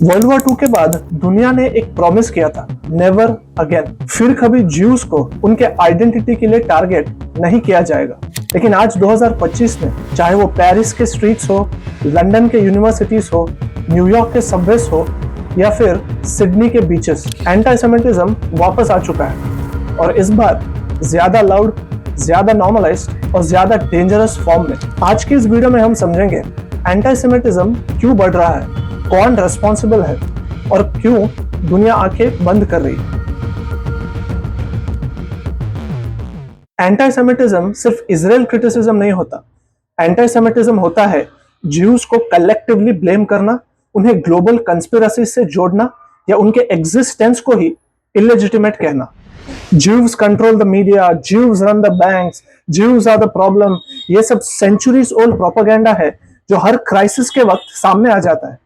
World war 2 के बाद दुनिया ने एक प्रॉमिस किया था, नेवर अगेन। फिर कभी ज्यूज को उनके आइडेंटिटी के लिए टारगेट नहीं किया जाएगा। लेकिन आज 2025 में चाहे वो पेरिस के स्ट्रीट्स हो, लंदन के यूनिवर्सिटीज हो, न्यूयॉर्क के सबवेज हो या फिर सिडनी के बीचेस, एंटी-सेमिटिज्म वापस आ चुका है और इस बार ज्यादा लाउड, ज्यादा नॉर्मलाइज्ड और ज्यादा डेंजरस फॉर्म में। आज की इस वीडियो में हम समझेंगे एंटी-सेमिटिज्म क्यों बढ़ रहा है, कौन रेस्पॉन्सिबल है और क्यों दुनिया आंखें बंद कर रही है। एंटी-सेमिटिज्म सिर्फ इजराइल क्रिटिसिज्म नहीं होता। एंटी-सेमिटिज्म होता है ज्यूज को कलेक्टिवली ब्लेम करना, उन्हें ग्लोबल कंस्पिरेसी से जोड़ना या उनके एग्जिस्टेंस को ही इलेजिटिमेट कहना। Jews control the media, Jews run the banks, Jews are the problem। ये सब सेंचुरीज ओल्ड प्रोपेगेंडा है जो हर क्राइसिस के वक्त सामने आ जाता है।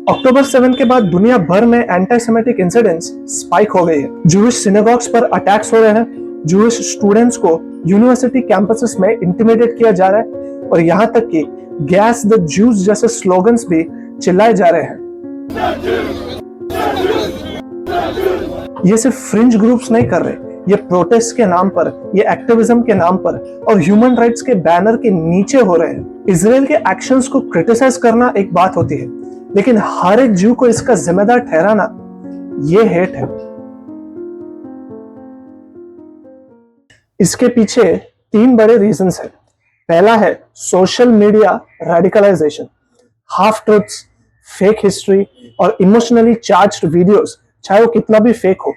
अक्टूबर 7 के बाद दुनिया भर में एंटी-सेमिटिक इंसिडेंट्स स्पाइक हो गई है। जूइश सिनेगॉग्स पर अटैक्स हो रहे हैं, जूइश स्टूडेंट्स को यूनिवर्सिटी कैंपसेस में इंटिमिडेट किया जा रहा है और यहाँ तक कि गैस द ज्यूज जैसे स्लोगन्स भी चिल्लाए जा रहे हैं। ये सिर्फ फ्रिंज ग्रुप्स नहीं कर रहे, ये प्रोटेस्ट के नाम पर, ये एक्टिविज्म के नाम पर और ह्यूमन राइट्स के बैनर के नीचे हो रहे हैं। इजराइल के एक्शंस को क्रिटिसाइज करना एक बात होती है, लेकिन हर एक ज्यू को इसका जिम्मेदार ठहराना, ये हेट है। इसके पीछे 3 बड़े रीजंस हैं। पहला है social media radicalisation. Half truths, fake history और इमोशनली चार्ज्ड वीडियोस, चाहे वो कितना भी फेक हो,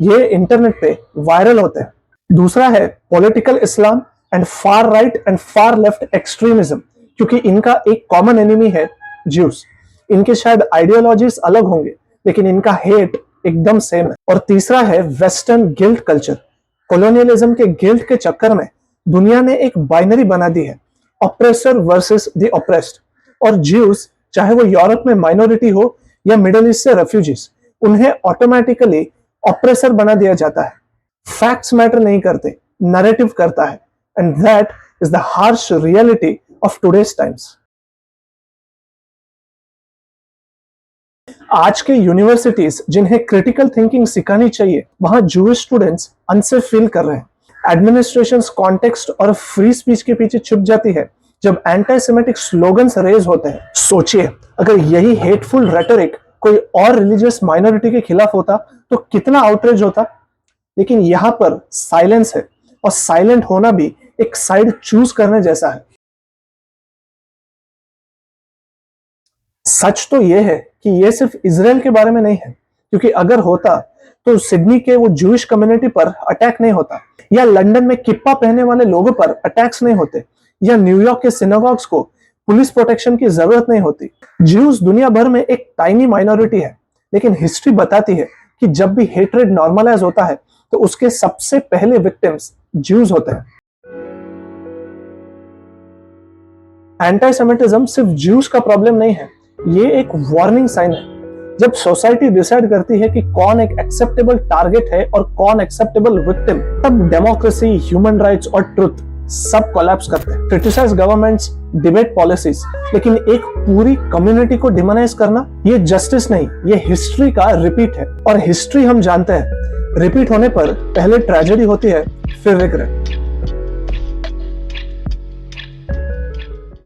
ये इंटरनेट पे वायरल होते हैं। दूसरा है political Islam and far right and far left extremism, क्योंकि इनका एक कॉमन एनिमी है ज्यूज। इनके शायद आइडियोलॉजीज अलग होंगे लेकिन इनका हेट एकदम सेम है। और तीसरा है वेस्टर्न गिल्ट कल्चर। कॉलोनियलिज्म के गिल्ट के चक्कर में दुनिया ने एक बाइनरी बना दी है, ऑप्रेसर वर्सेस द ऑप्रेस्ड। और ज्यूज, चाहे वो यूरोप में माइनॉरिटी हो या मिडिल ईस्ट से रेफ्यूजीज, उन्हें ऑटोमेटिकली ऑप्रेसर बना दिया जाता है। फैक्ट्स मैटर नहीं करते, नैरेटिव करता है, and that is the harsh reality of today's times. आज के यूनिवर्सिटीज जिन्हें क्रिटिकल थिंकिंग सिखानी चाहिए, वहां जूइश स्टूडेंट्स अनसेफ फील कर रहे हैं। एडमिनिस्ट्रेशन कॉन्टेक्स्ट और फ्री स्पीच के पीछे छुप जाती है जब एंटी-सेमिटिक स्लोगन्स रेज होते हैं। सोचिए, अगर यही हेटफुल रेटोरिक कोई और रिलीजियस माइनॉरिटी के खिलाफ होता तो कितना आउटरेज होता। लेकिन यहाँ पर साइलेंस है और साइलेंट होना भी एक साइड चूज करने जैसा है। सच तो यह है कि यह सिर्फ इजराइल के बारे में नहीं है, क्योंकि अगर होता तो सिडनी के वो जूइश कम्युनिटी पर अटैक नहीं होता, या लंदन में किप्पा पहनने वाले लोगों पर अटैक्स नहीं होते, या न्यूयॉर्क के सिनेगॉग्स को पुलिस प्रोटेक्शन की जरूरत नहीं होती। ज्यूज दुनिया भर में एक टाइनी माइनॉरिटी है, लेकिन हिस्ट्री बताती है कि जब भी हेट्रेड नॉर्मलाइज होता है तो उसके सबसे पहले विक्टिम्स ज्यूज होते हैं। एंटी-सेमिटिज्म सिर्फ ज्यूज का प्रॉब्लम नहीं है, ये एक वार्निंग साइन है। जब सोसाइटी डिसाइड करती है कि कौन एक एक्सेप्टेबल टारगेट है और कौन एक्सेप्टेबल विक्टिम, तब डेमोक्रेसी, ह्यूमन राइट्स और ट्रुथ सब कोलैप्स करते हैं। क्रिटिसाइज गवर्नमेंट्स, डिबेट पॉलिसीज, लेकिन एक पूरी कम्युनिटी को डिमोनाइज करना, ये जस्टिस नहीं, ये हिस्ट्री का रिपीट है। और हिस्ट्री हम जानते हैं, रिपीट होने पर पहले ट्रेजेडी होती है, फिर रिग्रेट।